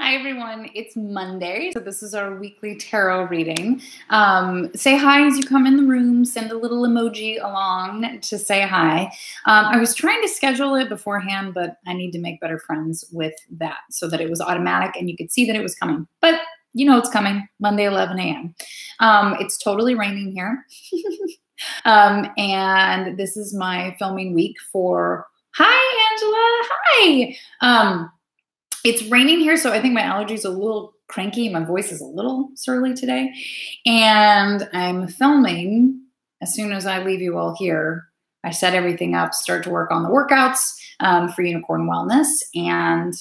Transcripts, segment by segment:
Hi everyone, it's Monday, so this is our weekly tarot reading. Say hi as you come in the room, send a little emoji along to say hi. I was trying to schedule it beforehand, but I need to make better friends with that so that it was automatic and you could see that it was coming. But you know it's coming, Monday 11 a.m. It's totally raining here. And this is my filming week for, hi Angela, hi! It's raining here, so I think my allergies are a little cranky. My voice is a little surly today. And I'm filming as soon as I leave you all here. I set everything up, start to work on the workouts for Unicorn Wellness and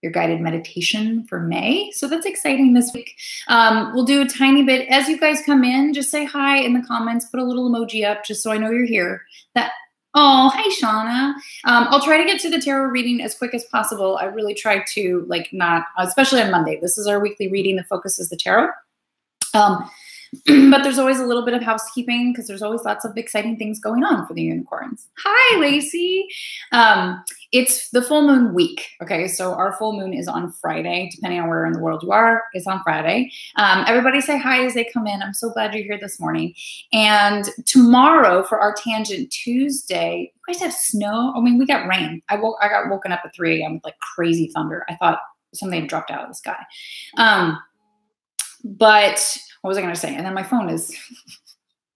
your guided meditation for May. So that's exciting this week. We'll do a tiny bit. As you guys come in, just say hi in the comments, put a little emoji up just so I know you're here. Oh, hi, Shauna. I'll try to get to the tarot reading as quick as possible. I really try to, not, especially on Monday. This is our weekly reading. The focus is the tarot. But there's always a little bit of housekeeping because there's always lots of exciting things going on for the unicorns. Hi, Lacey. It's the full moon week. Okay, so our full moon is on Friday, depending on where in the world you are. It's on Friday. Everybody say hi as they come in. I'm so glad you're here this morning. And tomorrow for our Tangent Tuesday, you guys have snow? I mean, we got rain. I got woken up at 3 a.m. with like crazy thunder. I thought something had dropped out of the sky. But what was I going to say? And then my phone is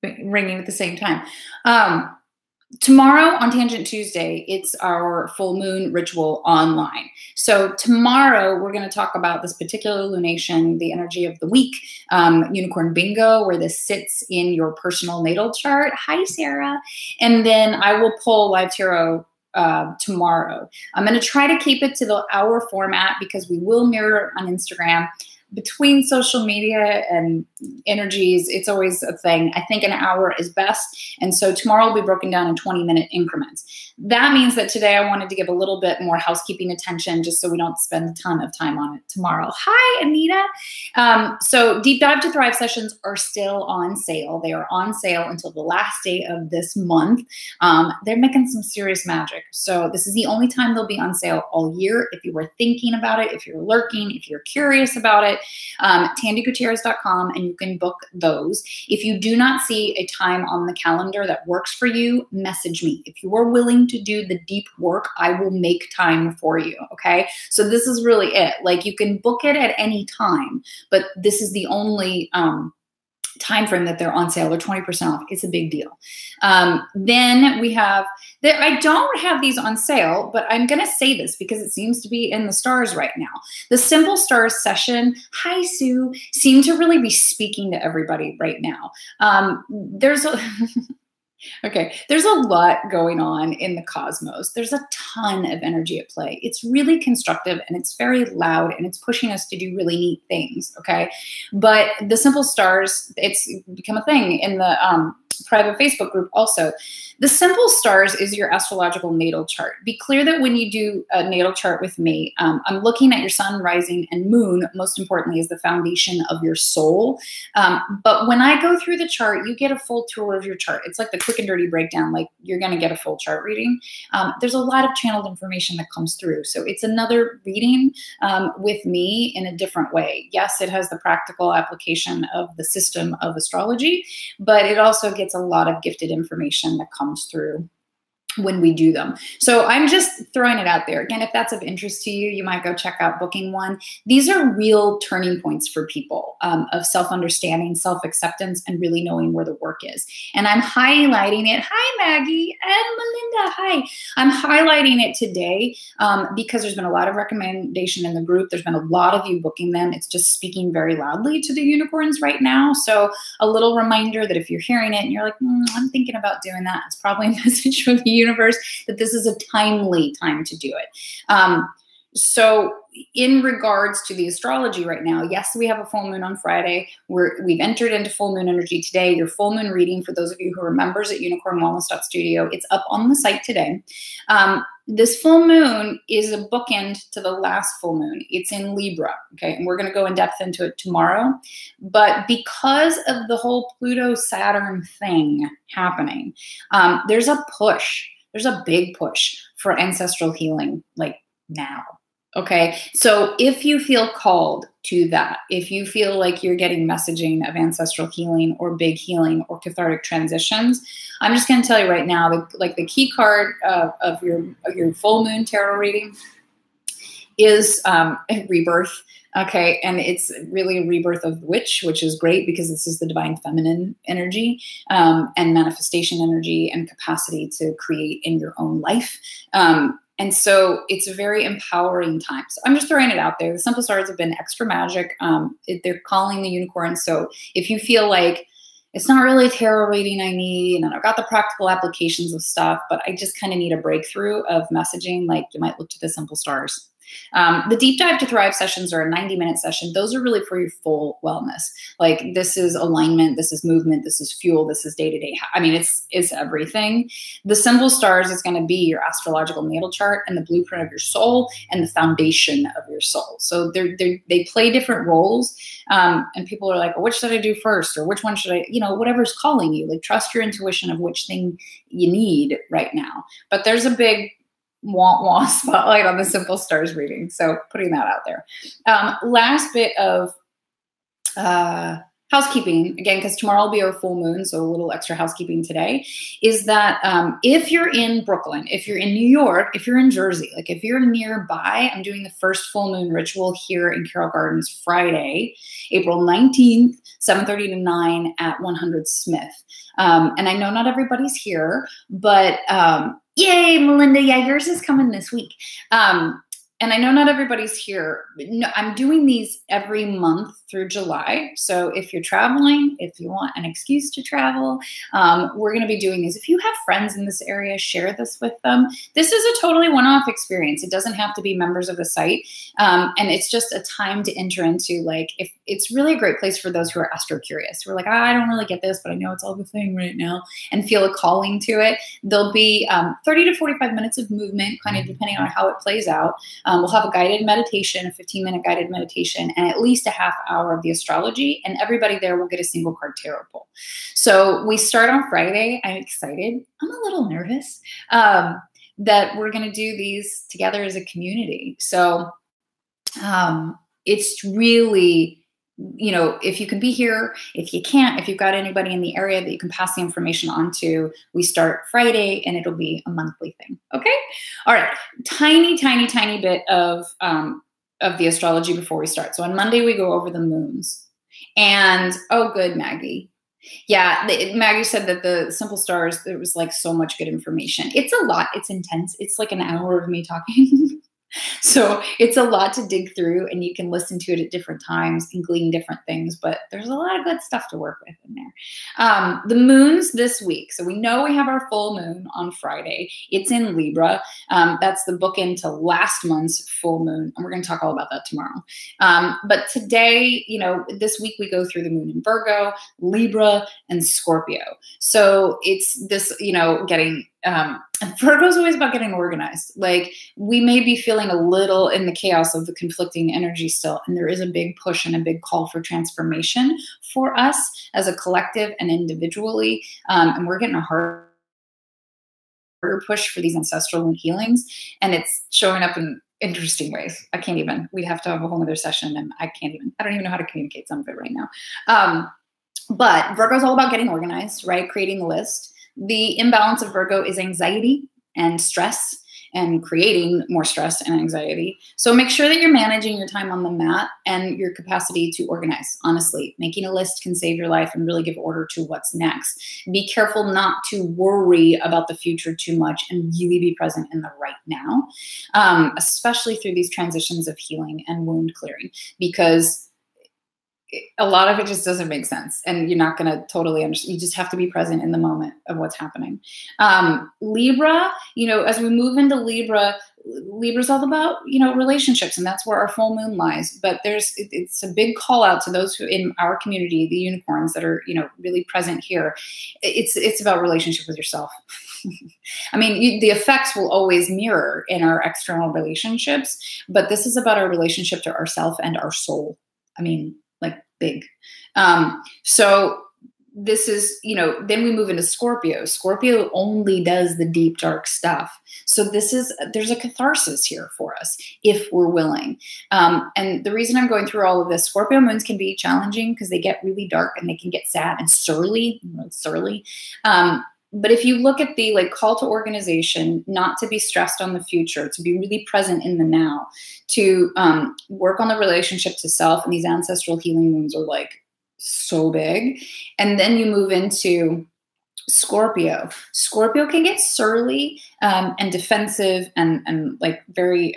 ringing at the same time. Tomorrow on Tangent Tuesday, it's our full moon ritual online. So tomorrow we're going to talk about this particular lunation, the energy of the week, Unicorn Bingo, where this sits in your personal natal chart. Hi, Sarah. And then I will pull live tarot tomorrow. I'm going to try to keep it to the hour format because we will mirror on Instagram. Between social media and energies, it's always a thing. I think an hour is best. And so tomorrow will be broken down in 20-minute increments. That means that today I wanted to give a little bit more housekeeping attention just so we don't spend a ton of time on it tomorrow. Hi, Anita. So Deep Dive to Thrive sessions are still on sale. They are on sale until the last day of this month. They're making some serious magic. So this is the only time they'll be on sale all year. If you were thinking about it, if you're lurking, if you're curious about it, TandyGutierrez.com, and you can book those. If you do not see a time on the calendar that works for you, message me. If you are willing to do the deep work, I will make time for you, okay? So this is really it. Like, you can book it at any time, but this is the only time frame that they're on sale. They're 20% off. It's a big deal. Then we have that. I don't have these on sale, but I'm going to say this because it seems to be in the stars right now. The Simple Stars session, hi Sue, seem to really be speaking to everybody right now. There's a okay, there's a lot going on in the cosmos. There's a ton of energy at play. It's really constructive and it's very loud and it's pushing us to do really neat things, okay? But the Simple Stars, it's become a thing in the private Facebook group also. The Simple Stars is your astrological natal chart. Be clear that when you do a natal chart with me, I'm looking at your sun, rising, and moon, most importantly, is the foundation of your soul. But when I go through the chart, you get a full tour of your chart. It's like the quick and dirty breakdown, like you're going to get a full chart reading. There's a lot of channeled information that comes through. So it's another reading with me in a different way. Yes, it has the practical application of the system of astrology, but it also gets a lot of gifted information that comes through when we do them. So I'm just throwing it out there. Again, if that's of interest to you, you might go check out booking one. These are real turning points for people of self-understanding, self-acceptance, and really knowing where the work is. And I'm highlighting it. Hi, Maggie and Melinda. Hi. I'm highlighting it today because there's been a lot of recommendation in the group. There's been a lot of you booking them. It's just speaking very loudly to the unicorns right now. So a little reminder that if you're hearing it and you're like, I'm thinking about doing that, it's probably a message from the universe that this is a timely time to do it. So in regards to the astrology right now, yes, we have a full moon on Friday. We've entered into full moon energy today. Your full moon reading, for those of you who are members at unicornwellness.studio, it's up on the site today. This full moon is a bookend to the last full moon. It's in Libra, okay? And we're going to go in depth into it tomorrow. But because of the whole Pluto-Saturn thing happening, there's a push. There's a big push for ancestral healing, like now. Okay, so if you feel called to that, if you feel like you're getting messaging of ancestral healing or big healing or cathartic transitions, I'm just going to tell you right now, the key card of your full moon tarot reading is rebirth. Okay, and it's really a rebirth of the witch, which is great because this is the divine feminine energy and manifestation energy and capacity to create in your own life. And so it's a very empowering time. So I'm just throwing it out there. The simple stars have been extra magic. They're calling the unicorn. So if you feel like it's not really a tarot reading I need, and I've got the practical applications of stuff, but I just kind of need a breakthrough of messaging, like you might look to the simple stars. The Deep Dive to Thrive sessions are a 90-minute session. Those are really for your full wellness. Like this is alignment, this is movement, this is fuel, this is day-to-day. I mean, it's everything. The Simple Stars is going to be your astrological natal chart and the blueprint of your soul and the foundation of your soul. So they play different roles. And people are like, well, which should I do first? Or which one should I, whatever's calling you, like trust your intuition of which thing you need right now. But there's a big wah spotlight on the Simple Stars reading. So putting that out there. Last bit of housekeeping, again, because tomorrow will be our full moon, so a little extra housekeeping today, is that if you're in Brooklyn, if you're in New York, if you're in Jersey, like if you're nearby, I'm doing the first full moon ritual here in Carroll Gardens Friday, April 19th, 7:30 to 9 at 100 Smith. And I know not everybody's here, but yay, Melinda, yeah, yours is coming this week. And I know not everybody's here. No, I'm doing these every month through July. So if you're traveling, if you want an excuse to travel, we're going to be doing these. If you have friends in this area, share this with them. This is a totally one-off experience. It doesn't have to be members of the site. And it's just a time to enter into, like, if it's really a great place for those who are astro curious. Who are like, I don't really get this, but I know it's all the thing right now, and feel a calling to it. There'll be 30 to 45 minutes of movement, kind of depending on how it plays out. We'll have a guided meditation, a 15-minute guided meditation, and at least a half hour of the astrology, and everybody there will get a single card tarot pull. So we start on Friday. I'm excited. I'm a little nervous that we're going to do these together as a community. So it's really, if you can be here, if you can't, if you've got anybody in the area that you can pass the information on to, we start Friday and it'll be a monthly thing. Okay. All right. Tiny bit of the astrology before we start. So on Monday, we go over the moons and, oh, good, Maggie. Yeah. Maggie said that the Simple Stars, there was like so much good information. It's a lot. It's intense. It's like an hour of me talking. So it's a lot to dig through, and you can listen to it at different times and glean different things, but there's a lot of good stuff to work with in there. The moons this week. So we know we have our full moon on Friday. It's in Libra. That's the bookend to last month's full moon. And we're going to talk all about that tomorrow. But today, this week we go through the moon in Virgo, Libra, and Scorpio. So it's this, getting, Virgo's always about getting organized. Like, we may be feeling a little in the chaos of the conflicting energy still, and there is a big push and a big call for transformation for us as a collective and individually. And we're getting a harder push for these ancestral healings, and it's showing up in interesting ways. I can't even. We'd have to have a whole other session, and I don't even know how to communicate some of it right now. But Virgo's all about getting organized, right? Creating a list. The imbalance of Virgo is anxiety and stress, and creating more stress and anxiety. So make sure that you're managing your time on the mat and your capacity to organize. Honestly, making a list can save your life and really give order to what's next. Be careful not to worry about the future too much and really be present in the right now, especially through these transitions of healing and wound clearing, because a lot of it just doesn't make sense, and you're not going to totally understand. You just have to be present in the moment of what's happening. Libra, as we move into Libra's all about, relationships, and that's where our full moon lies. But it's a big call out to those who in our community, the unicorns that are, really present here. It's about relationship with yourself. I mean, the effects will always mirror in our external relationships, but this is about our relationship to ourself and our soul. I mean, like, big. So this is, then we move into Scorpio. Scorpio only does the deep, dark stuff. So there's a catharsis here for us if we're willing. And the reason I'm going through all of this, Scorpio moons can be challenging because they get really dark and they can get sad and surly. But if you look at the call to organization, not to be stressed on the future, to be really present in the now, to work on the relationship to self, and these ancestral healing wounds are so big. And then you move into Scorpio. Scorpio can get surly and defensive and very,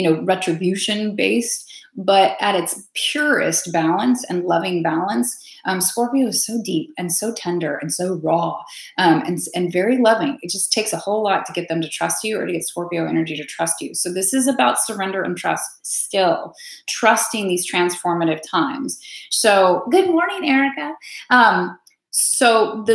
retribution based. But at its purest balance and loving balance, Scorpio is so deep and so tender and so raw and very loving. It just takes a whole lot to get them to trust you or to get Scorpio energy to trust you. So this is about surrender and trust still, trusting these transformative times. So good morning, Erica. So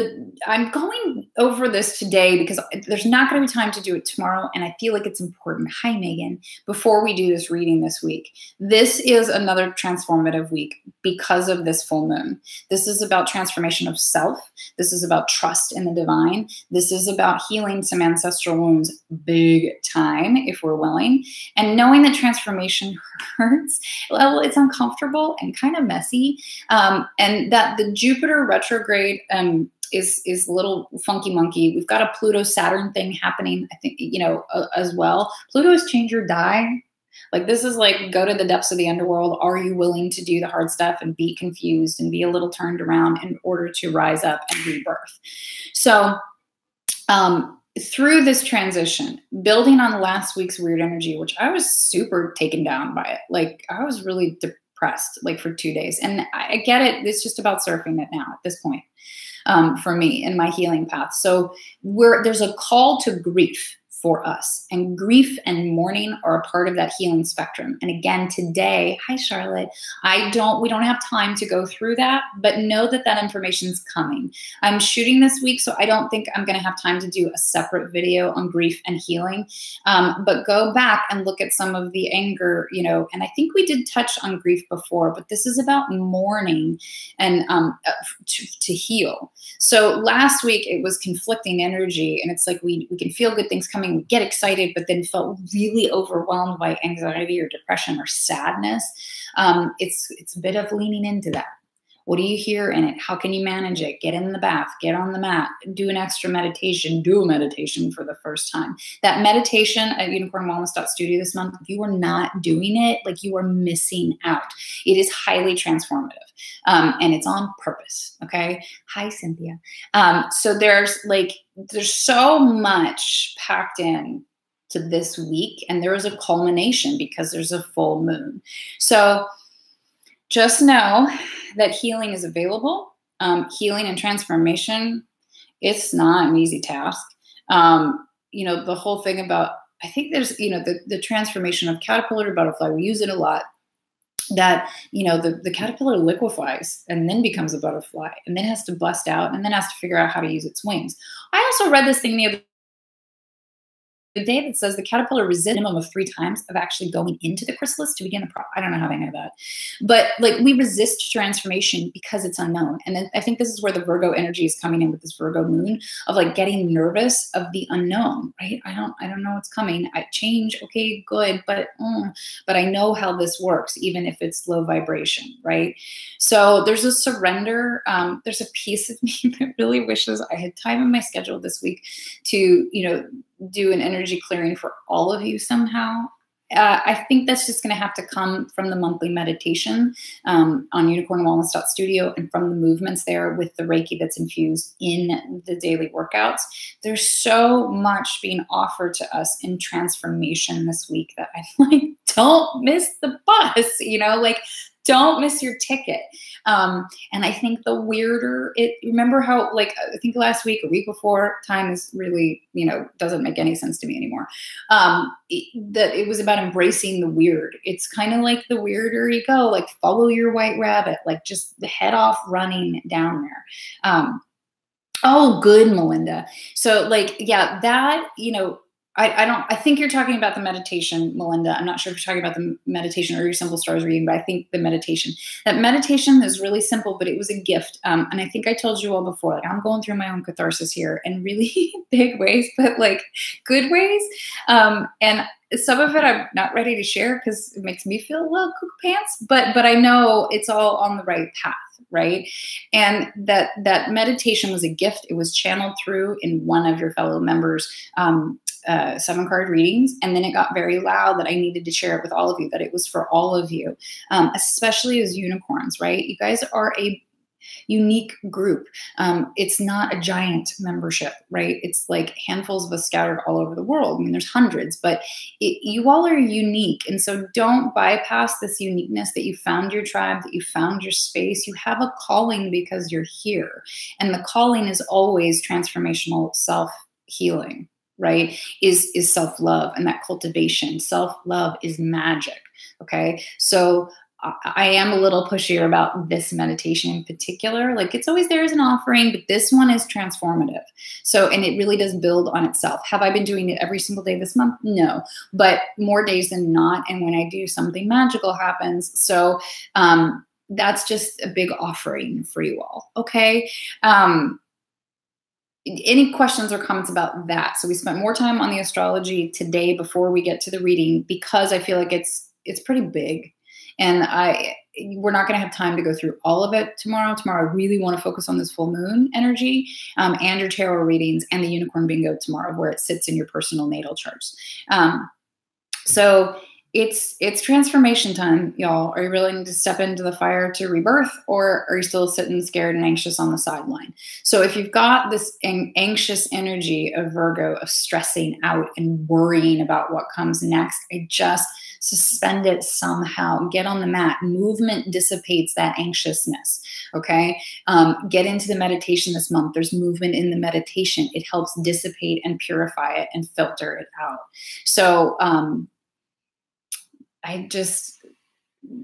I'm going over this today because there's not going to be time to do it tomorrow, and I feel like it's important. Hi, Megan. Before we do this reading this week, this is another transformative week because of this full moon. This is about transformation of self. This is about trust in the divine. This is about healing some ancestral wounds big time if we're willing, and knowing that transformation hurts. Well, it's uncomfortable and kind of messy, and that the Jupiter retrograde is a little funky monkey. We've got a Pluto-Saturn thing happening, I think, as well. Pluto is change or die. This is go to the depths of the underworld. Are you willing to do the hard stuff and be confused and be a little turned around in order to rise up and rebirth? So through this transition, building on last week's weird energy, which I was super taken down by it. I was really depressed for 2 days. And I get it. It's just about surfing it now at this point. For me in my healing path. So there's a call to grief for us, and grief and mourning are a part of that healing spectrum. And again, today, hi Charlotte, we don't have time to go through that, but know that information's coming. I'm shooting this week, so I don't think I'm going to have time to do a separate video on grief and healing. But go back and look at some of the anger, and I think we did touch on grief before, but this is about mourning and to heal. So last week it was conflicting energy, and it's we can feel good things coming, we get excited, but then felt really overwhelmed by anxiety or depression or sadness. It's a bit of leaning into that. What do you hear in it? How can you manage it? Get in the bath, get on the mat, do an extra meditation, do a meditation for the first time. That meditation at unicornwellness.studio this month, if you are not doing it, you are missing out. It is highly transformative. And it's on purpose. Okay. Hi, Cynthia. So there's so much packed in to this week, and there is a culmination because there's a full moon. So just know that healing is available. Healing and transformation, it's not an easy task. The whole thing about, I think there's, the transformation of caterpillar to butterfly, we use it a lot. That, the caterpillar liquefies and then becomes a butterfly and then has to bust out and then has to figure out how to use its wings. I also read this thing the other day that says the caterpillar resists a minimum of 3 times of actually going into the chrysalis to begin the process. I don't know how they know that, but we resist transformation because it's unknown. And then I think this is where the Virgo energy is coming in with this Virgo moon of getting nervous of the unknown, right? I don't know what's coming. I change. Okay, good. But I know how this works, even if it's low vibration, right? So there's a surrender. There's a piece of me that really wishes I had time in my schedule this week to, do an energy clearing for all of you somehow. I think that's just going to have to come from the monthly meditation on unicornwellness.studio and from the movements there with the Reiki that's infused in the daily workouts. There's so much being offered to us in transformation this week that I'm don't miss the bus, don't miss your ticket. And I think the weirder remember how, I think last week, a week before, time is really, doesn't make any sense to me anymore. That it was about embracing the weird. It's kind of the weirder you go, follow your white rabbit, just head off running down there. Oh, good, Melinda. So yeah, that, I think you're talking about the meditation, Melinda. I'm not sure if you're talking about the meditation or your simple stars reading, but I think the meditation. That meditation is really simple, but it was a gift. And I think I told you all before, like I'm going through my own catharsis here in really big ways, but like good ways. And some of it I'm not ready to share because it makes me feel a little cook pants, but I know it's all on the right path, right? And that meditation was a gift. It was channeled through in one of your fellow members' 7-card readings. And then it got very loud that I needed to share it with all of you, that it was for all of you, especially as unicorns, right? You guys are a unique group. It's not a giant membership, right? It's like handfuls of us scattered all over the world. I mean, there's hundreds, but you all are unique. And so don't bypass this uniqueness that you found your tribe, that you found your space. You have a calling because you're here. And the calling is always transformational self-healing, right? Is self-love and that cultivation. Self-love is magic. Okay. So I am a little pushier about this meditation in particular. Like it's always there as an offering, but this one is transformative. So, and it really does build on itself. Have I been doing it every single day this month? No, but more days than not. And when I do, something magical happens. So, that's just a big offering for you all. Okay. Any questions or comments about that? So we spent more time on the astrology today before we get to the reading, because I feel like it's pretty big. And we're not going to have time to go through all of it tomorrow. Tomorrow, I really want to focus on this full moon energy and your tarot readings and the unicorn bingo tomorrow, where it sits in your personal natal charts. So it's transformation time, y'all. Are you willing to step into the fire to rebirth, or are you still sitting scared and anxious on the sideline? So if you've got this anxious energy of Virgo, of stressing out and worrying about what comes next, I just suspend it somehow. Get on the mat. Movement dissipates that anxiousness. Okay. Get into the meditation this month. There's movement in the meditation. It helps dissipate and purify it and filter it out. So,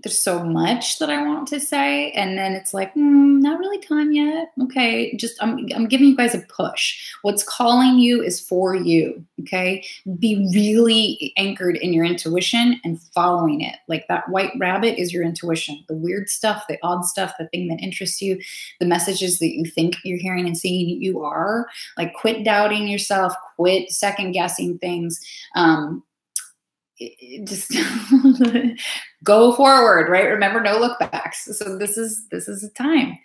there's so much that I want to say. And then it's like, not really time yet. Okay. I'm giving you guys a push. What's calling you is for you. Okay. Be really anchored in your intuition and following it. Like that white rabbit is your intuition. The weird stuff, the odd stuff, the thing that interests you, the messages that you think you're hearing and seeing, you are. Like, quit doubting yourself, quit second guessing things. Just go forward, right? Remember, no look backs. So this is the time.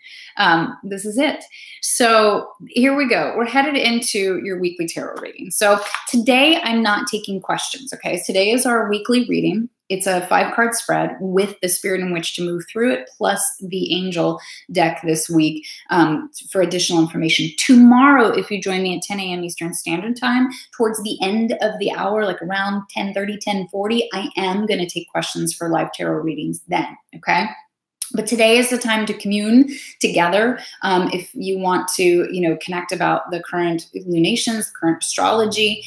This is it. So here we go. We're headed into your weekly tarot reading. So today I'm not taking questions. Okay. Today is our weekly reading. It's a 5-card spread with the spirit in which to move through it, plus the angel deck this week for additional information. Tomorrow, if you join me at 10 a.m. Eastern Standard Time, towards the end of the hour, like around 10:30, 10:40, I am going to take questions for live tarot readings then, okay? But today is the time to commune together. If you want to, connect about the current lunations, current astrology,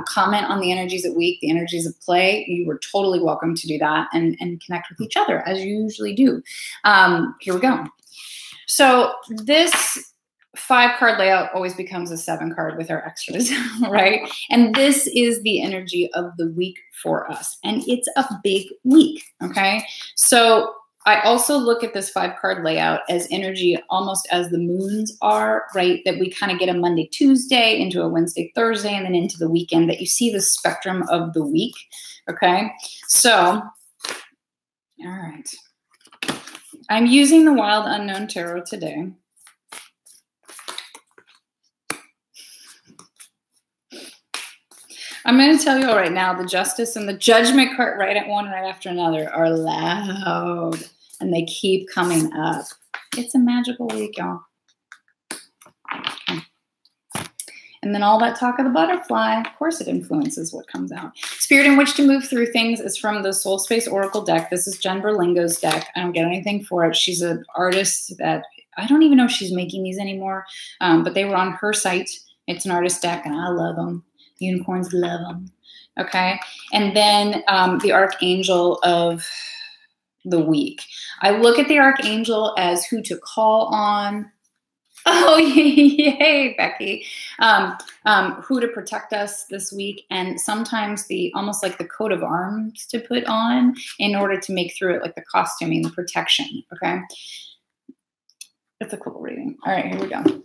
comment on the energies of week, the energies of play, you are totally welcome to do that and connect with each other as you usually do. Here we go. So this 5-card layout always becomes a 7-card with our extras, right? And this is the energy of the week for us. And it's a big week, okay? So I also look at this 5-card layout as energy almost as the moons are, right? That we kind of get a Monday, Tuesday into a Wednesday, Thursday, and then into the weekend, that you see the spectrum of the week, okay? So, all right. I'm using the Wild Unknown Tarot today. I'm going to tell you all right now, the Justice and the Judgment card right at one right after another are loud, and they keep coming up. It's a magical week, y'all. Okay. And then all that talk of the butterfly, of course it influences what comes out. Spirit in which to move through things is from the Soul Space Oracle deck. This is Jen Berlingo's deck. I don't get anything for it. She's an artist that, I don't even know if she's making these anymore, but they were on her site. It's an artist deck, and I love them. Unicorns love them. Okay. And then the Archangel of the week. I look at the Archangel as who to call on, Oh, yay, Becky. Who to protect us this week, and sometimes the almost like the coat of arms to put on in order to make through it, like the costuming, the protection. Okay. It's a cool reading. All right, here we go.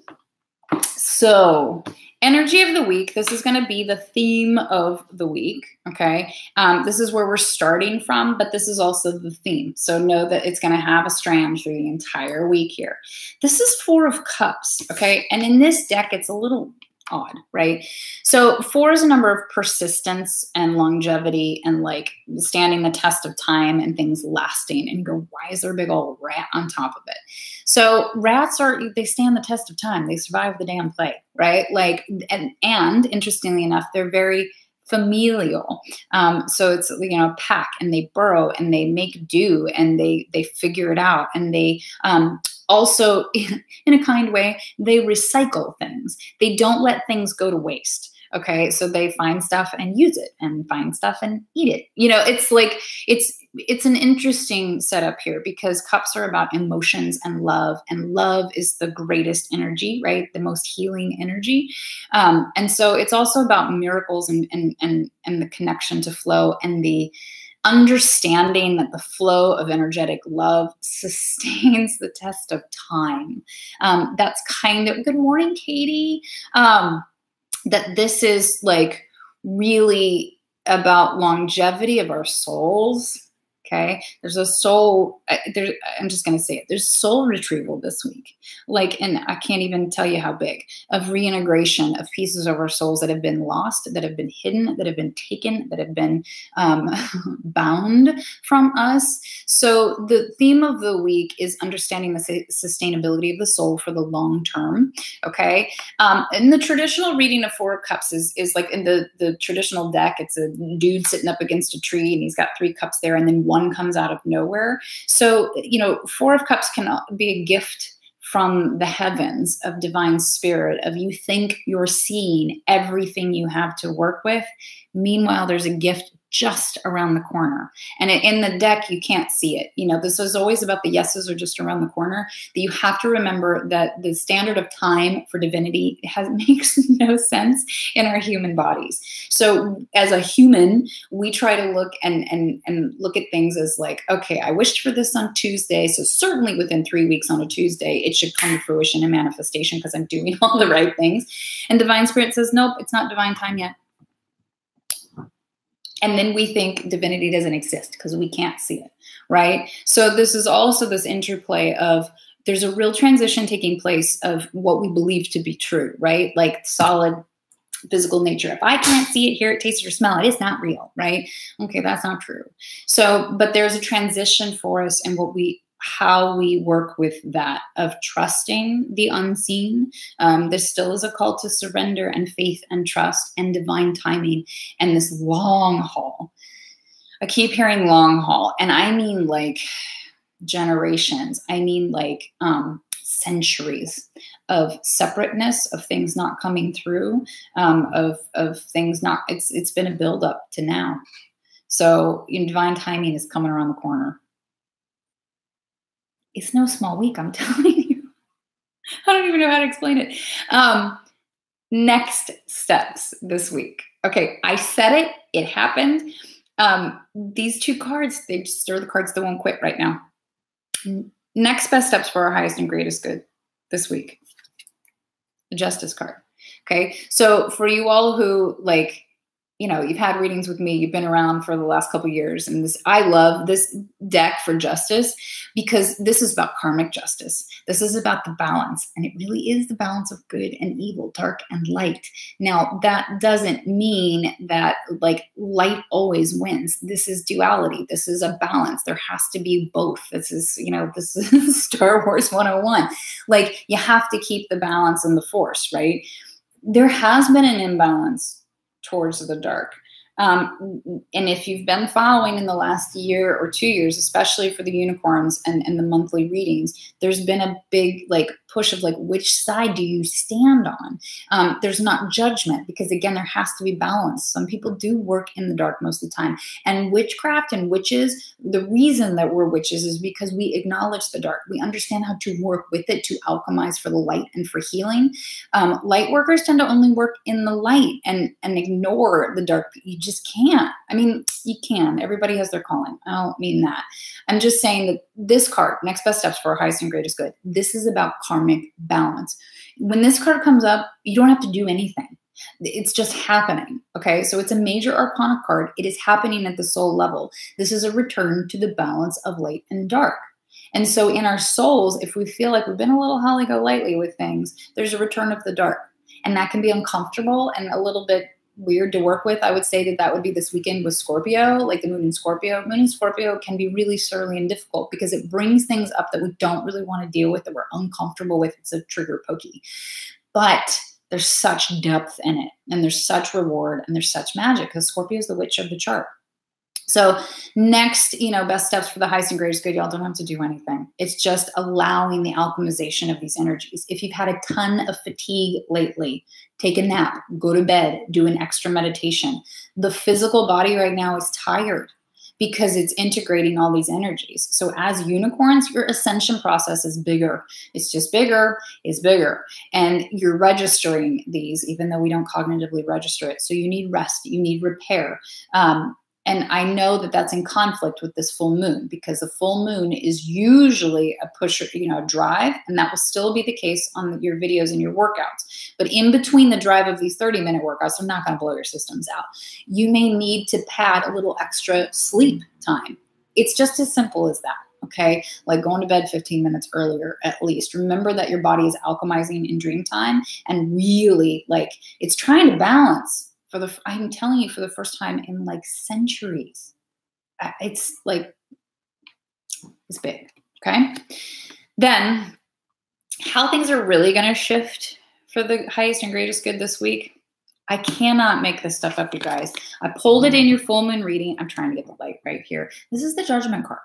So, energy of the week. This is going to be the theme of the week. Okay. This is where we're starting from, but this is also the theme. So, know that it's going to have a strand through the entire week here. This is Four of Cups. Okay. And in this deck, it's a little odd, right? So 4 is a number of persistence and longevity and like standing the test of time and things lasting. And you go, why is there a big old rat on top of it? So rats they stand the test of time. They survive the damn plague, right? Like, and interestingly enough, they're very familial. So it's, pack, and they burrow and they make do and they figure it out. And they, also, in a kind way, they recycle things. They don't let things go to waste. Okay, so they find stuff and use it, and find stuff and eat it. It's like it's an interesting setup here because cups are about emotions and love is the greatest energy, right? The most healing energy, and so it's also about miracles and the connection to flow and the understanding that the flow of energetic love sustains the test of time. That's kind of, good morning, Katie. That this is like really about longevity of our souls. Okay. There's a soul, I'm just going to say it. There's soul retrieval this week. Like, and I can't even tell you how big, of reintegration of pieces of our souls that have been lost, that have been hidden, that have been taken, that have been bound from us. So the theme of the week is understanding the sustainability of the soul for the long term. Okay. In the traditional reading of Four of Cups is like in the traditional deck, it's a dude sitting up against a tree and he's got 3 cups there, and then one comes out of nowhere. So, Four of Cups can be a gift from the heavens of divine spirit, of you think you're seeing everything you have to work with. Meanwhile, there's a gift just around the corner. And in the deck, you can't see it. This is always about the yeses are just around the corner. That you have to remember that the standard of time for divinity makes no sense in our human bodies. So as a human, we try to look and look at things as like, okay, I wished for this on Tuesday. So certainly within 3 weeks on a Tuesday, it should come to fruition and manifestation because I'm doing all the right things. And divine spirit says, nope, it's not divine time yet. And then we think divinity doesn't exist because we can't see it, right? So this is also this interplay of there's a real transition taking place of what we believe to be true, right? Like solid physical nature. If I can't see it, hear it, taste it, or smell it, it's not real, right? Okay, that's not true. So, but there's a transition for us in how we work with that of trusting the unseen. This still is a call to surrender and faith and trust and divine timing and this long haul. I keep hearing long haul, and I mean like generations. I mean like centuries of separateness, of things not coming through, of things not. It's been a buildup to now. So divine timing is coming around the corner. It's no small week, I'm telling you. I don't even know how to explain it. Next steps this week. Okay, I said it. It happened. These 2 cards, they are the cards that won't quit right now. Next best steps for our highest and greatest good this week. The Justice card. Okay, so for you all who you've had readings with me, you've been around for the last couple of years, and I love this deck for justice because this is about karmic justice. This is about the balance, and it really is the balance of good and evil, dark and light. Now, that doesn't mean that light always wins. This is duality. This is a balance. There has to be both. This is Star Wars 101. You have to keep the balance and the force, right? There has been an imbalance towards the dark. And if you've been following in the last year or 2 years, especially for the unicorns and the monthly readings, there's been a big like push of like, which side do you stand on? There's not judgment because again, there has to be balance. Some people do work in the dark most of the time. And witchcraft and witches, the reason that we're witches is because we acknowledge the dark. We understand how to work with it to alchemize for the light and for healing. Light workers tend to only work in the light and ignore the dark. You just can't. I mean, you can. Everybody has their calling. I don't mean that. I'm just saying that this card, Next Best Steps for Our Highest and Greatest Good, this is about karmic balance. When this card comes up, you don't have to do anything. It's just happening. Okay. So it's a major arcana card. It is happening at the soul level. This is a return to the balance of light and dark. And so in our souls, if we feel like we've been a little holly-go-lightly with things, there's a return of the dark. And that can be uncomfortable and a little bit weird to work with. I would say that that would be this weekend with Scorpio, like the moon in Scorpio. Moon in Scorpio can be really surly and difficult because it brings things up that we don't really want to deal with, that we're uncomfortable with. It's a trigger pokey. But there's such depth in it, and there's such reward, and there's such magic because Scorpio is the witch of the chart. So next, best steps for the highest and greatest good, y'all don't have to do anything. It's just allowing the alchemization of these energies. If you've had a ton of fatigue lately, take a nap, go to bed, do an extra meditation. The physical body right now is tired because it's integrating all these energies. So as unicorns, your ascension process is bigger. It's just bigger, it's bigger. And you're registering these, even though we don't cognitively register it. So you need rest, you need repair. And I know that that's in conflict with this full moon because the full moon is usually a pusher, a drive, and that will still be the case on your videos and your workouts. But in between the drive of these 30-minute workouts, they're not going to blow your systems out. You may need to pad a little extra sleep time. It's just as simple as that. Okay. Like going to bed 15 minutes earlier, at least. Remember that your body is alchemizing in dream time and really like it's trying to balance. I'm telling you, for the first time in like centuries, it's like, it's big. Okay. Then how things are really going to shift for the highest and greatest good this week. I cannot make this stuff up, you guys. I pulled it in your full moon reading. I'm trying to get the light right here. This is the Judgment card.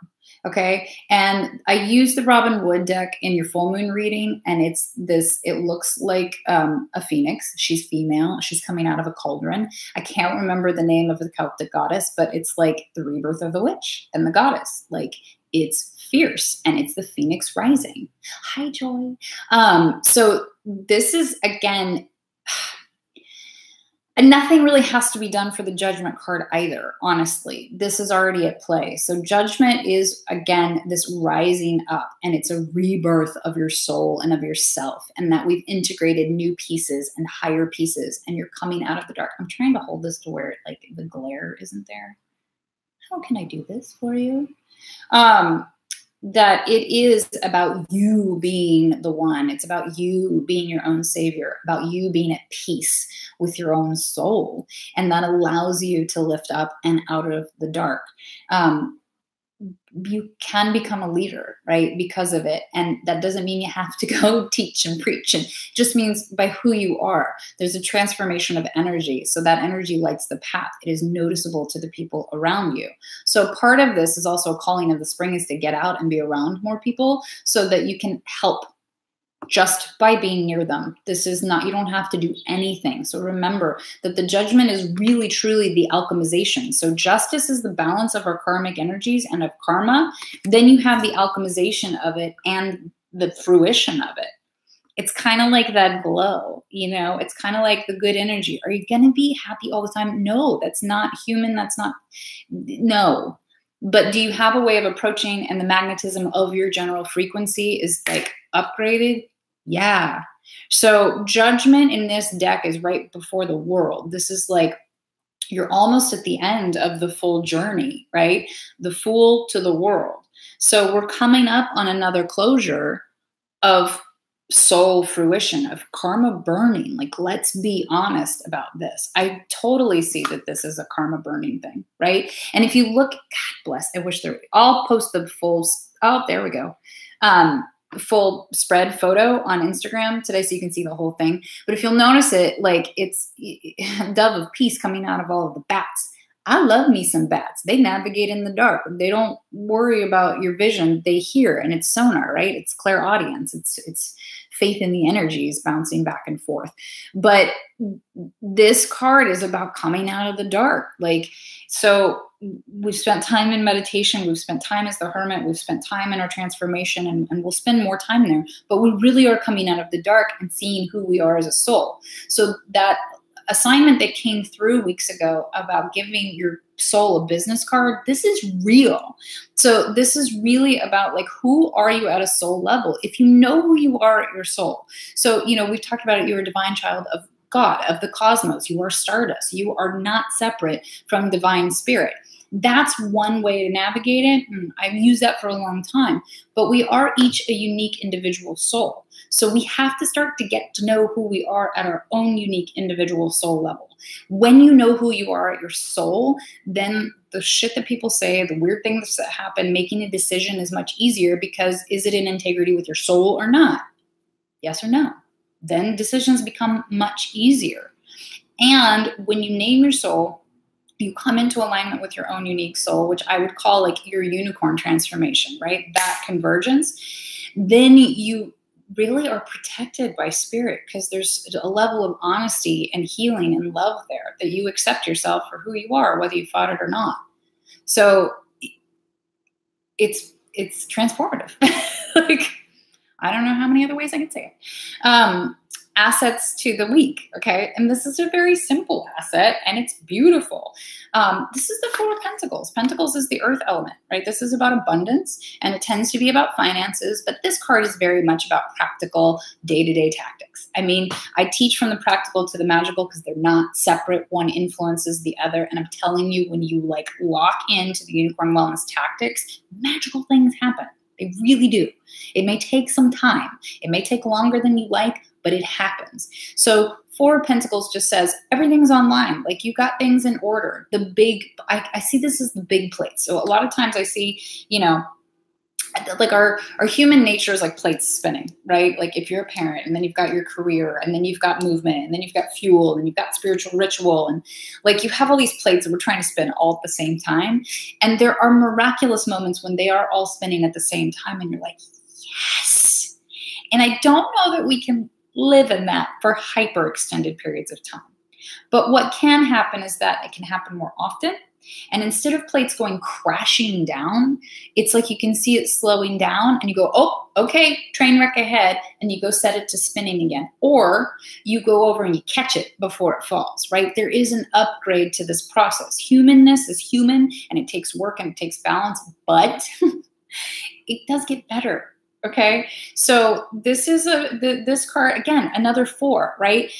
Okay. And I used the Robin Wood deck in your full moon reading. And it's this, it looks like a phoenix. She's female. She's coming out of a cauldron. I can't remember the name of the Celtic goddess, but it's like the rebirth of the witch and the goddess. Like it's fierce and it's the phoenix rising. Hi, Joy. So this is, again, and nothing really has to be done for the Judgment card either, honestly. This is already at play. So Judgment is, again, this rising up, and it's a rebirth of your soul and of yourself, and that we've integrated new pieces and higher pieces, and you're coming out of the dark. I'm trying to hold this to where like the glare isn't there. How can I do this for you? That it is about you being the one. It's about you being your own savior, about you being at peace with your own soul. And that allows you to lift up and out of the dark. You can become a leader, right? Because of it. And that doesn't mean you have to go teach and preach. It just means by who you are. There's a transformation of energy. So that energy lights the path. It is noticeable to the people around you. So part of this is also a calling of the spring is to get out and be around more people so that you can help just by being near them. This is not, you don't have to do anything. So remember that the Judgment is really, truly the alchemization. So justice is the balance of our karmic energies and of karma. Then you have the alchemization of it and the fruition of it. It's kind of like that glow, it's kind of like the good energy. Are you going to be happy all the time? No, that's not human. No. But do you have a way of approaching, and the magnetism of your general frequency is like upgraded? Yeah. So Judgment in this deck is right before the World. This is like, you're almost at the end of the full journey, right? The Fool to the World. So we're coming up on another closure of soul fruition, of karma burning. Like, let's be honest about this. I totally see that this is a karma burning thing, right? And if you look, God bless, I wish I'll post the full, oh, there we go. Full spread photo on Instagram today so you can see the whole thing. But if you'll notice it, like it's a dove of peace coming out of all of the bats. I love me some bats. They navigate in the dark. They don't worry about your vision. They hear, and it's sonar, right? It's clairaudience. It's faith in the energies bouncing back and forth. But this card is about coming out of the dark. Like, so we've spent time in meditation. We've spent time as the hermit. We've spent time in our transformation, and we'll spend more time there. But we really are coming out of the dark and seeing who we are as a soul. So that assignment that came through weeks ago about giving your soul a business card, this is real. So this is really about, like, who are you at a soul level? If you know who you are at your soul. So, you know, we've talked about it. You're a divine child of God, of the cosmos. You are stardust. You are not separate from divine spirit. That's one way to navigate it. I've used that for a long time, but we are each a unique individual soul. So we have to start to get to know who we are at our own unique individual soul level. When you know who you are at your soul, then the shit that people say, the weird things that happen, making a decision is much easier, because is it in integrity with your soul or not? Yes or no? Then decisions become much easier. And when you name your soul, you come into alignment with your own unique soul, which I would call like your unicorn transformation, right? That convergence. Then you really are protected by spirit, because there's a level of honesty and healing and love there, that you accept yourself for who you are, whether you fought it or not. So it's transformative. Like, I don't know how many other ways I could say it. Assets to the week, okay? And this is a very simple asset, and it's beautiful. This is the Four of Pentacles. Pentacles is the earth element, right? This is about abundance, and it tends to be about finances, but this card is very much about practical day-to-day tactics. I mean, I teach from the practical to the magical, because they're not separate. One influences the other, and I'm telling you, when you like lock into the unicorn wellness tactics, magical things happen. They really do. It may take some time. It may take longer than you like, but it happens. So Four of Pentacles just says everything's online. Like, you got things in order. The big, I see this as the big plates. So a lot of times I see, you know, like our human nature is like plates spinning, right? Like, if you're a parent, and then you've got your career, and then you've got movement, and then you've got fuel, and you've got spiritual ritual, and like, you have all these plates that we're trying to spin all at the same time. And there are miraculous moments when they are all spinning at the same time, and you're like, yes. And I don't know that we can live in that for hyper extended periods of time. But what can happen is that it can happen more often. And instead of plates going crashing down, it's like you can see it slowing down, and you go, oh, okay, train wreck ahead, and you go set it to spinning again. Or you go over and you catch it before it falls, right? There is an upgrade to this process. Humanness is human, and it takes work and it takes balance, but it does get better. Okay, so this is this card, again, another four, right?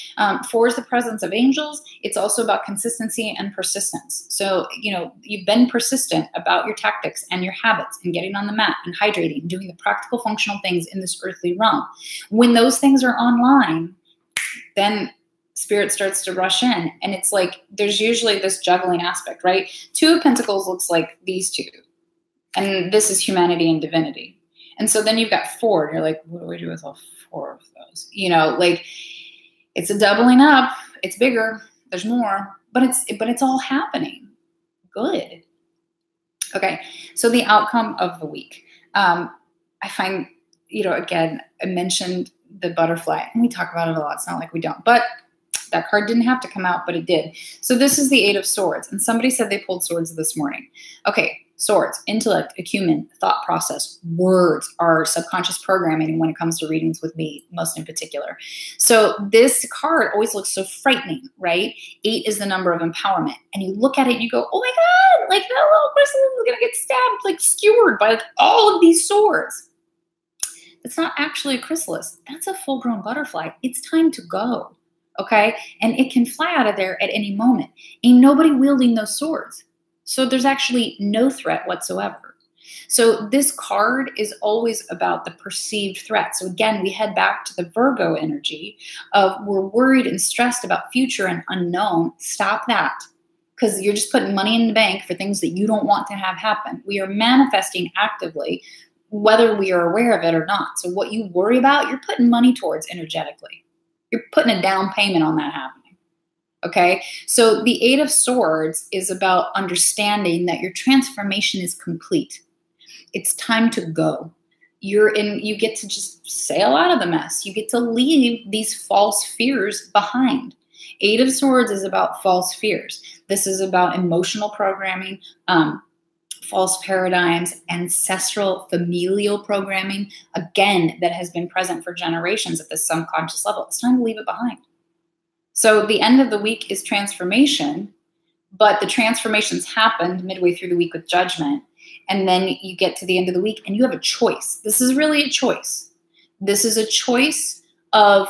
Four is the presence of angels. It's also about consistency and persistence. So, you know, you've been persistent about your tactics and your habits, and getting on the mat and hydrating, and doing the practical functional things in this earthly realm. When those things are online, then spirit starts to rush in, and it's like there's usually this juggling aspect, right? Two of Pentacles looks like these two, and this is humanity and divinity. And so then you've got four, and you're like, what do we do with all four of those? You know, like, it's a doubling up. It's bigger. There's more, but it's all happening. Good. Okay. So the outcome of the week. I find, you know, again, I mentioned the butterfly, and we talk about it a lot. It's not like we don't, but that card didn't have to come out, but it did. So this is the Eight of Swords, and somebody said they pulled swords this morning. Okay. Swords, intellect, acumen, thought process, words, our subconscious programming when it comes to readings with me, most in particular. So this card always looks so frightening, right? 8 is the number of empowerment. And you look at it and you go, oh my God, like that little person is going to get stabbed, like skewered by like, all of these swords. It's not actually a chrysalis. That's a full-grown butterfly. It's time to go, okay? And it can fly out of there at any moment. Ain't nobody wielding those swords. So there's actually no threat whatsoever. So this card is always about the perceived threat. So again, we head back to the Virgo energy of we're worried and stressed about future and unknown. Stop that, because you're just putting money in the bank for things that you don't want to have happen. We are manifesting actively, whether we are aware of it or not. So what you worry about, you're putting money towards energetically. You're putting a down payment on that happening. Okay, so the Eight of Swords is about understanding that your transformation is complete. It's time to go. You get to just sail out of the mess. You get to leave these false fears behind. Eight of Swords is about false fears. This is about emotional programming, false paradigms, ancestral familial programming, again, that has been present for generations at the subconscious level. It's time to leave it behind. So the end of the week is transformation, but the transformations happened midway through the week with judgment. And then you get to the end of the week and you have a choice. This is really a choice. This is a choice of,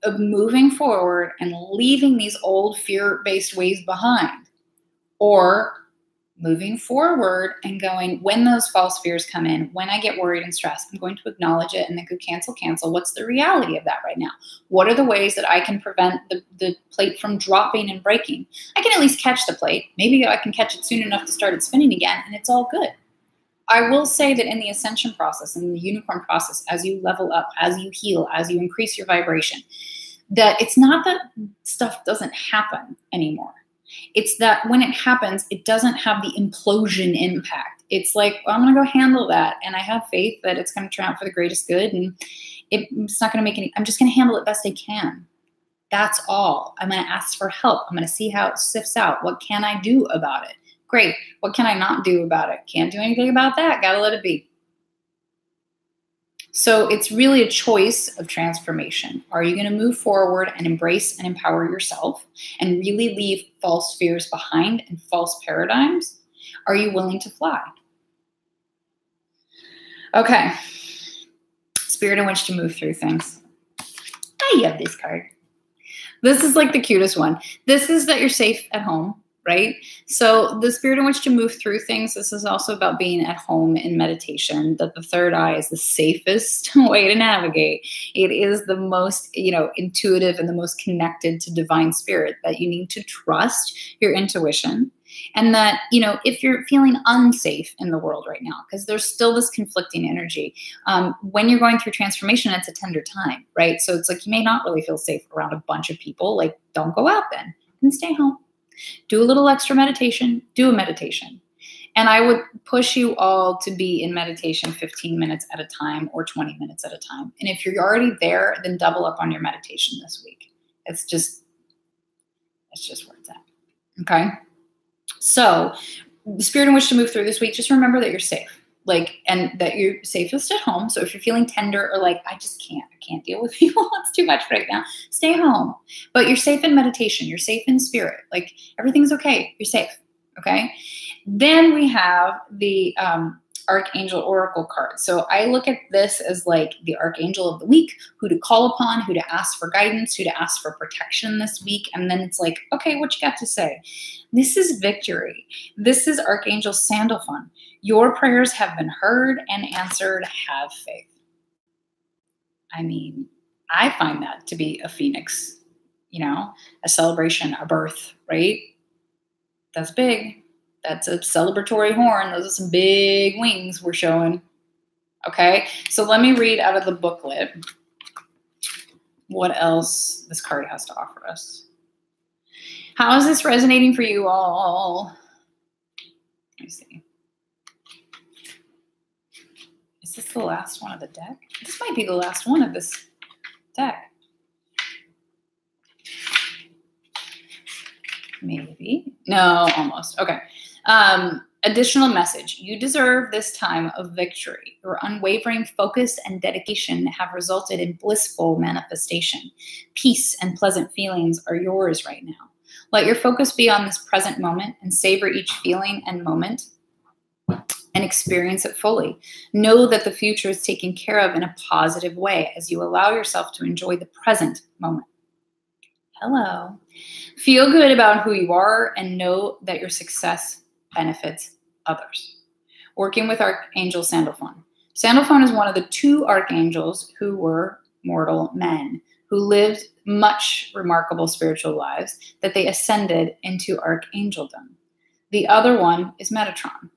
of moving forward and leaving these old fear-based ways behind, or moving forward and going, when those false fears come in, when I get worried and stressed, I'm going to acknowledge it and then go cancel. What's the reality of that right now? What are the ways that I can prevent the plate from dropping and breaking? I can at least catch the plate. Maybe I can catch it soon enough to start it spinning again, and it's all good. I will say that in the ascension process, in the unicorn process, as you level up, as you heal, as you increase your vibration, that it's not that stuff doesn't happen anymore. It's that when it happens, it doesn't have the implosion impact. It's like, well, I'm going to go handle that. And I have faith that it's going to turn out for the greatest good. And it's not going to make any, I'm just going to handle it best I can. That's all. I'm going to ask for help. I'm going to see how it sifts out. What can I do about it? Great. What can I not do about it? Can't do anything about that. Got to let it be. So it's really a choice of transformation. Are you going to move forward and embrace and empower yourself and really leave false fears behind and false paradigms? Are you willing to fly? Okay. Spirit in which to move through things. I love this card. This is like the cutest one. This is that you're safe at home. Right? So the spirit in which to move through things, this is also about being at home in meditation, that the third eye is the safest way to navigate. It is the most, intuitive and the most connected to divine spirit, that you need to trust your intuition. And that, if you're feeling unsafe in the world right now, because there's still this conflicting energy, when you're going through transformation, it's a tender time, right? So it's like, you may not really feel safe around a bunch of people. Like, don't go out then, and stay home. Do a little extra meditation, do a meditation. And I would push you all to be in meditation 15 minutes at a time or 20 minutes at a time. And if you're already there, then double up on your meditation this week. It's just where it's at. Okay. So the spirit in which to move through this week, just remember that you're safe. And that you're safest at home. So if you're feeling tender or like, I can't deal with people, it's too much right now, stay home. But you're safe in meditation. You're safe in spirit. Like, everything's okay. You're safe. Okay. Then we have the Archangel Oracle card. So I look at this as like the Archangel of the week, who to call upon, who to ask for guidance, who to ask for protection this week. And then it's like, okay, what you got to say? This is victory. This is Archangel Sandalphon. Your prayers have been heard and answered. Have faith. I mean, I find that to be a phoenix, a celebration, a birth, right? That's big. That's a celebratory horn. Those are some big wings we're showing. Okay, so let me read out of the booklet what else this card has to offer us. How is this resonating for you all? Let me see. Is this the last one of the deck? This might be the last one of this deck. Maybe. No, almost. Okay. Additional message. You deserve this time of victory. Your unwavering focus and dedication have resulted in blissful manifestation. Peace and pleasant feelings are yours right now. Let your focus be on this present moment and savor each feeling and moment and experience it fully. Know that the future is taken care of in a positive way as you allow yourself to enjoy the present moment. Hello. Feel good about who you are and know that your success benefits others. Working with Archangel Sandalphon. Sandalphon is one of the two archangels who were mortal men, who lived much remarkable spiritual lives that they ascended into archangeldom. The other one is Metatron.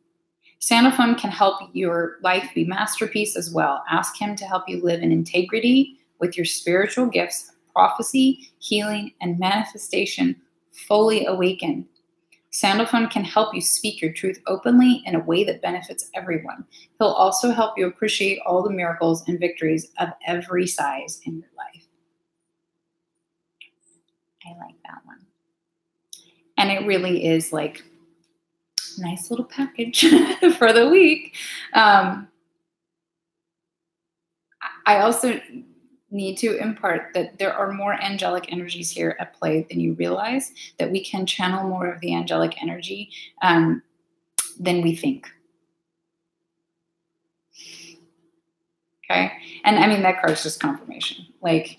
Sandalphon can help your life be masterpiece as well. Ask him to help you live in integrity with your spiritual gifts, prophecy, healing, and manifestation fully awakened. Sandalphon can help you speak your truth openly in a way that benefits everyone. He'll also help you appreciate all the miracles and victories of every size in your life. I like that one. And it really is like a nice little package for the week. I also need to impart that there are more angelic energies here at play than you realize, that we can channel more of the angelic energy than we think. Okay? And I mean, that card's just confirmation. Like,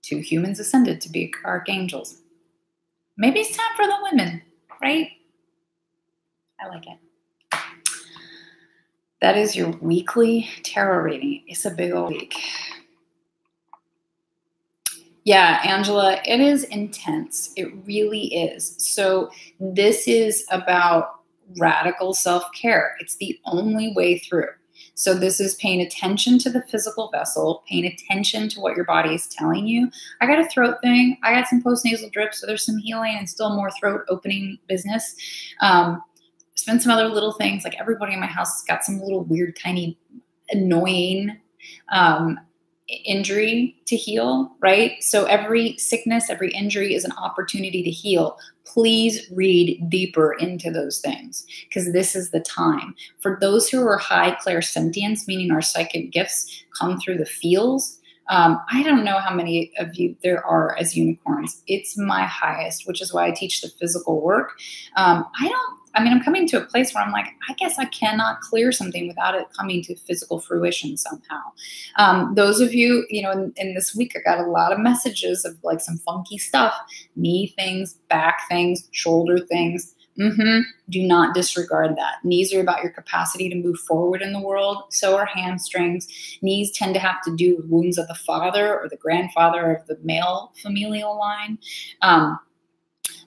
2 humans ascended to be archangels. Maybe it's time for the women, right? I like it. That is your weekly tarot reading. It's a big old week. Yeah, Angela, it is intense. It really is. So this is about radical self-care. It's the only way through. So this is paying attention to the physical vessel, paying attention to what your body is telling you. I got a throat thing. I got some postnasal drips, so there's some healing and still more throat opening business. There's been some other little things, like everybody in my house has got some little weird, tiny, annoying injury to heal, right? So every sickness, every injury is an opportunity to heal. Please read deeper into those things, because this is the time. For those who are high clairsentience, meaning our psychic gifts come through the feels, I don't know how many of you there are as unicorns. It's my highest, which is why I teach the physical work. I'm coming to a place where I'm like, I guess I cannot clear something without it coming to physical fruition somehow. Those of you, in this week, I got a lot of messages of like some funky stuff, knee things, back things, shoulder things. Do not disregard that. Knees are about your capacity to move forward in the world. So are hamstrings. Knees tend to have to do with wounds of the father or the grandfather of the male familial line.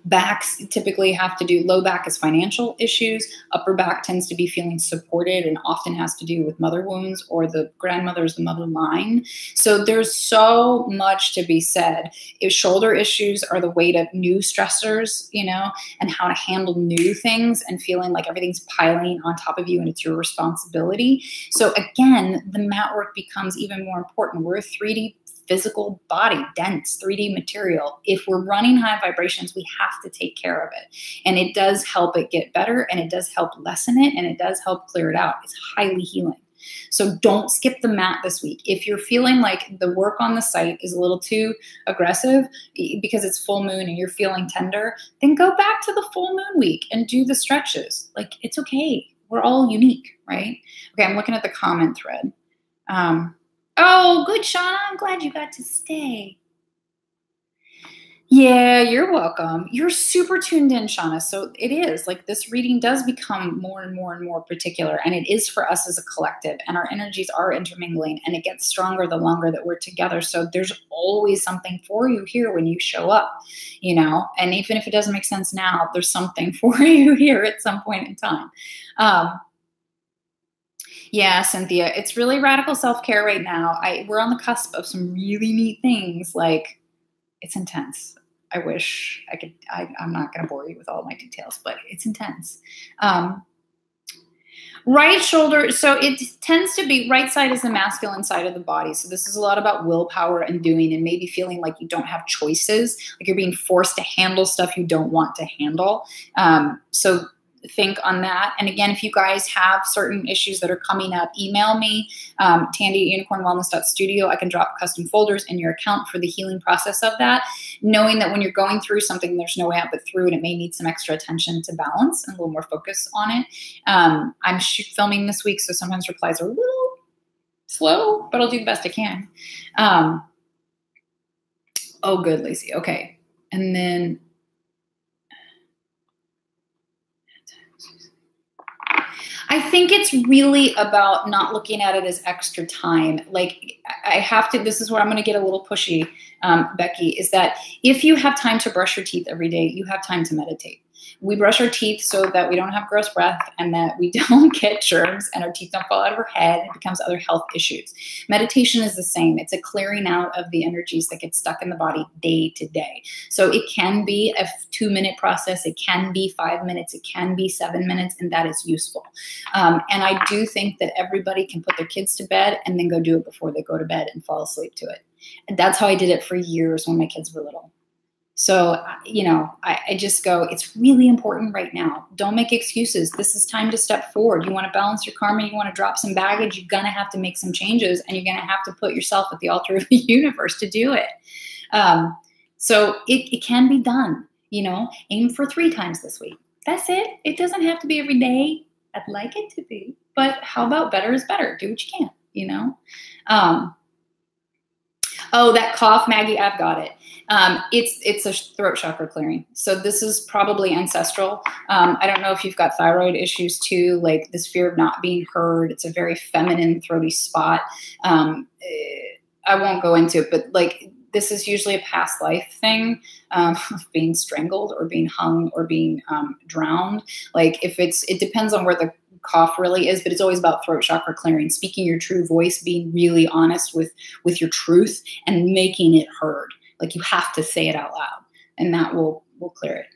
Backs typically have to do, low back is financial issues. Upper back tends to be feeling supported and often has to do with mother wounds or the grandmother's, the mother line. So there's so much to be said. If shoulder issues are the weight of new stressors, and how to handle new things and feeling like everything's piling on top of you and it's your responsibility. So again, the mat work becomes even more important. We're a 3D physical body, dense 3D material. If we're running high vibrations, we have to take care of it. And it does help it get better, and it does help lessen it, and it does help clear it out. It's highly healing. So don't skip the mat this week. If you're feeling like the work on the site is a little too aggressive because it's full moon and you're feeling tender, then go back to the full moon week and do the stretches. Like, it's okay. We're all unique, right? Okay, I'm looking at the comment thread. Oh, good, Shauna. I'm glad you got to stay. Yeah, you're welcome. You're super tuned in, Shauna. So it is like this reading does become more and more and more particular, and it is for us as a collective, and our energies are intermingling, and it gets stronger the longer that we're together. So there's always something for you here when you show up, and even if it doesn't make sense now, there's something for you here at some point in time. Yeah, Cynthia, it's really radical self-care right now. We're on the cusp of some really neat things. Like, it's intense. I wish I could, I'm not going to bore you with all my details, but it's intense. Right shoulder. So it tends to be, right side is the masculine side of the body. So this is a lot about willpower and doing, and maybe feeling like you don't have choices, like you're being forced to handle stuff you don't want to handle. So think on that. And again, if you guys have certain issues that are coming up, email me, Tandy@unicornwellness.studio. I can drop custom folders in your account for the healing process of that, knowing that when you're going through something, there's no way out but through, and it may need some extra attention to balance and a little more focus on it. I'm filming this week, so sometimes replies are a little slow, but I'll do the best I can. Oh, good, Lacey. Okay. And then I think it's really about not looking at it as extra time. Like, I have to, this is where I'm going to get a little pushy, Becky, is that if you have time to brush your teeth every day, you have time to meditate. We brush our teeth so that we don't have gross breath and that we don't get germs and our teeth don't fall out of our head and it becomes other health issues. Meditation is the same. It's a clearing out of the energies that get stuck in the body day to day. So it can be a 2-minute process. It can be 5 minutes. It can be 7 minutes, and that is useful. And I do think that everybody can put their kids to bed and then go do it before they go to bed and fall asleep to it. And that's how I did it for years when my kids were little. So, you know, I just go, it's really important right now. Don't make excuses. This is time to step forward. You want to balance your karma. You want to drop some baggage. You're going to have to make some changes, and you're going to have to put yourself at the altar of the universe to do it. So it can be done, you know, aim for 3 times this week. That's it. It doesn't have to be every day. I'd like it to be, but how about better is better? Do what you can, you know? Oh, that cough, Maggie, I've got it. It's a throat chakra clearing. So this is probably ancestral. I don't know if you've got thyroid issues too, like this fear of not being heard. It's a very feminine, throaty spot. I won't go into it, but like this is usually a past life thing, of being strangled or being hung or being drowned. Like it depends on where the cough really is, but it's always about throat chakra clearing, speaking your true voice, being really honest with your truth and making it heard. Like you have to say it out loud, and that will clear it.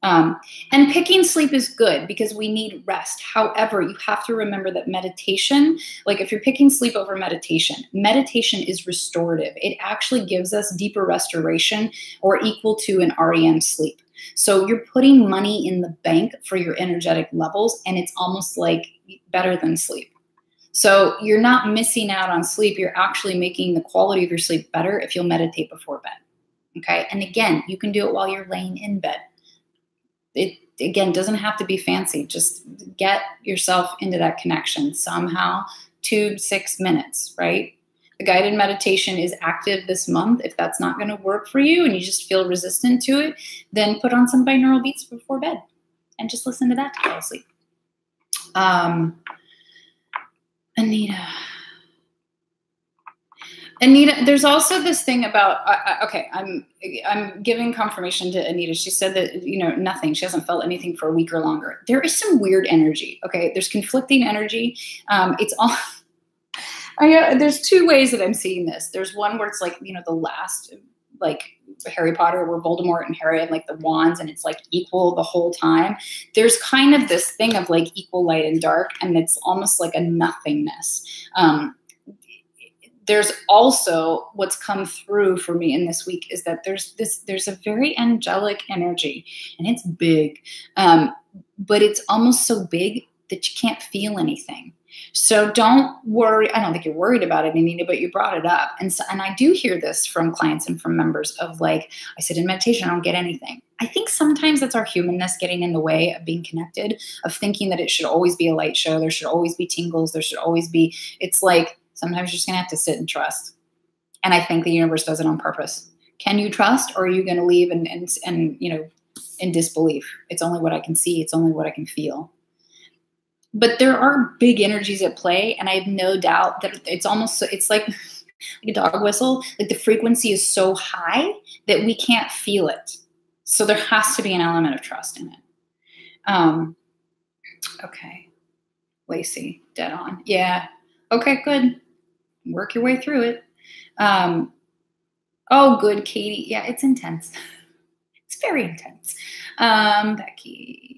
And picking sleep is good because we need rest. However, you have to remember that meditation, like if you're picking sleep over meditation, meditation is restorative. It actually gives us deeper restoration or equal to an REM sleep. So you're putting money in the bank for your energetic levels, and it's almost like better than sleep. So you're not missing out on sleep. You're actually making the quality of your sleep better if you'll meditate before bed. Okay. And again, you can do it while you're laying in bed. It, again, doesn't have to be fancy. Just get yourself into that connection somehow. 6 minutes, right? The guided meditation is active this month. If that's not going to work for you and you just feel resistant to it, then put on some binaural beats before bed and just listen to that to fall asleep. Anita, there's also this thing about, okay, I'm giving confirmation to Anita. She said that, you know, nothing. She hasn't felt anything for a week or longer. There is some weird energy, okay? There's conflicting energy. It's all, there's 2 ways that I'm seeing this. There's one where it's like, you know, the last, like Harry Potter, where Voldemort and Harry have like the wands and it's like equal the whole time. There's kind of this thing of like equal light and dark, and it's almost like a nothingness. There's also what's come through for me in this week is that there's a very angelic energy, and it's big, but it's almost so big that you can't feel anything. So don't worry. I don't think you're worried about it, Anita, but you brought it up. And I do hear this from clients and from members of like, I sit in meditation, I don't get anything. I think sometimes that's our humanness getting in the way of being connected, of thinking that it should always be a light show. There should always be tingles. There should always be, it's like, sometimes you're just going to have to sit and trust. And I think the universe does it on purpose. Can you trust, or are you going to leave and you know, in disbelief? It's only what I can see. It's only what I can feel. But there are big energies at play, and I have no doubt that it's almost, it's like a dog whistle. Like the frequency is so high that we can't feel it. So there has to be an element of trust in it. Okay. Lacey, dead on. Yeah. Okay, good. Work your way through it. Oh, good, Katie. Yeah, it's intense. It's very intense. Becky.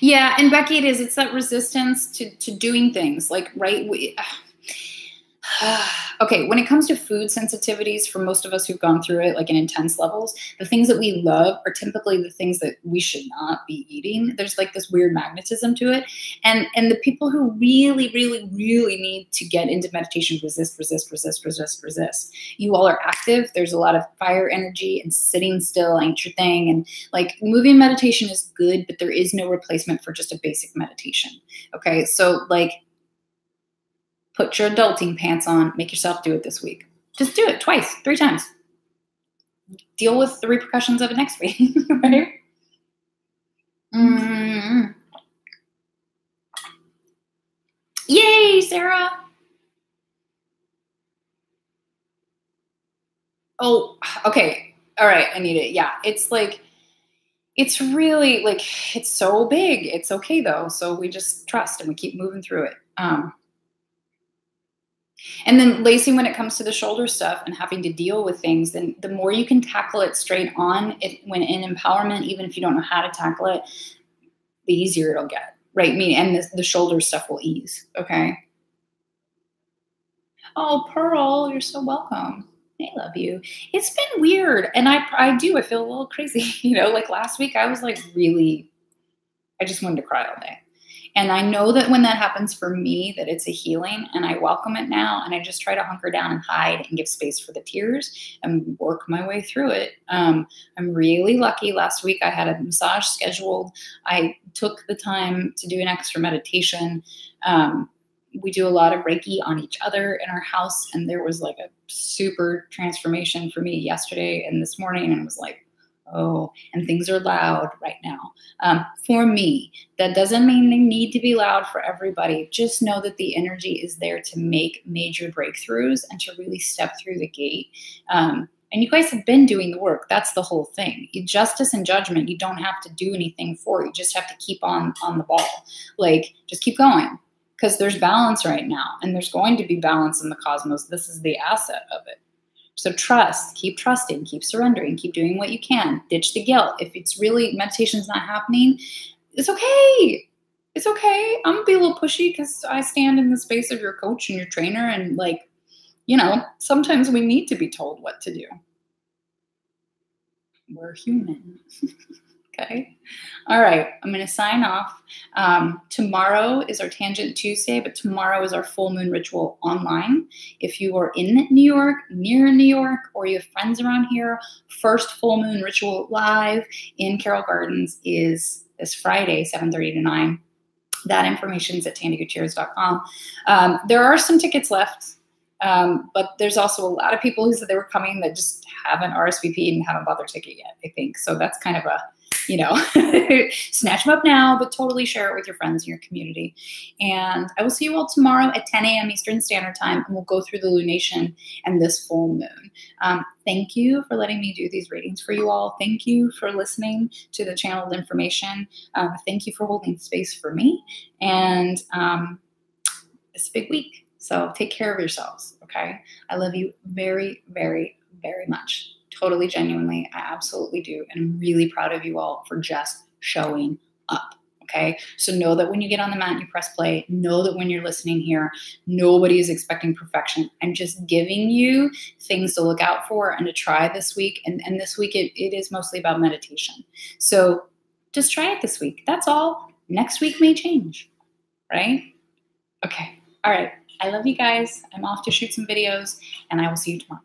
Yeah, and Becky, it is. It's that resistance to doing things. Like, right? Okay, when it comes to food sensitivities, for most of us who've gone through it, like in intense levels, the things that we love are typically the things that we should not be eating. There's like this weird magnetism to it. And the people who really, really, really need to get into meditation, resist. You all are active. There's a lot of fire energy, and sitting still ain't your thing. And like moving meditation is good, but there is no replacement for just a basic meditation. Okay, so like, put your adulting pants on. Make yourself do it this week. Just do it twice, 3 times. Deal with the repercussions of it next week, right? Yay, Sarah. Oh, okay. All right, I need it. Yeah, it's like, it's really like, it's so big. It's okay though. So we just trust and we keep moving through it. And then Lacey, when it comes to the shoulder stuff and having to deal with things, then the more you can tackle it straight on, when in empowerment, even if you don't know how to tackle it, the easier it'll get, right? I mean, and the shoulder stuff will ease. Okay. Oh, Pearl, you're so welcome. I love you. It's been weird. And I feel a little crazy. You know, like last week I was like really, I just wanted to cry all day. And I know that when that happens for me, that it's a healing, and I welcome it now. And I just try to hunker down and hide and give space for the tears and work my way through it. I'm really lucky. Last week I had a massage scheduled. I took the time to do an extra meditation. We do a lot of Reiki on each other in our house. And there was like a super transformation for me yesterday and this morning. And it was like, oh, and things are loud right now. For me, that doesn't mean they need to be loud for everybody. Just know that the energy is there to make major breakthroughs and to really step through the gate. And you guys have been doing the work. That's the whole thing. Justice and judgment, you don't have to do anything for. You just have to keep on the ball. Like, just keep going, because there's balance right now, and there's going to be balance in the cosmos. This is the asset of it. So trust, keep trusting, keep surrendering, keep doing what you can. Ditch the guilt. If it's really, meditation's not happening, it's okay. It's okay. I'm gonna be a little pushy because I stand in the space of your coach and your trainer, and like, you know, sometimes we need to be told what to do. We're human. Okay. All right. I'm going to sign off. Tomorrow is our Tangent Tuesday, but tomorrow is our full moon ritual online. If you are in New York, near New York, or you have friends around here, first full moon ritual live in Carroll Gardens is this Friday, 7:30 to 9. That information is at tandygutierrez.com. There are some tickets left. But there's also a lot of people who said they were coming that just haven't RSVP'd and haven't bought their ticket yet, I think. So that's kind of a, you know, snatch them up now, but totally share it with your friends in your community. And I will see you all tomorrow at 10 a.m. Eastern Standard Time, and we'll go through the lunation and this full moon. Thank you for letting me do these readings for you all. Thank you for listening to the channeled information. Thank you for holding space for me. And it's a big week. So take care of yourselves, okay? I love you very, very, very much. Totally, genuinely, I absolutely do. And I'm really proud of you all for just showing up, okay? So know that when you get on the mat and you press play, know that when you're listening here, nobody is expecting perfection. I'm just giving you things to look out for and to try this week. And this week, it is mostly about meditation. So just try it this week. That's all. Next week may change, right? Okay. All right. I love you guys. I'm off to shoot some videos, and I will see you tomorrow.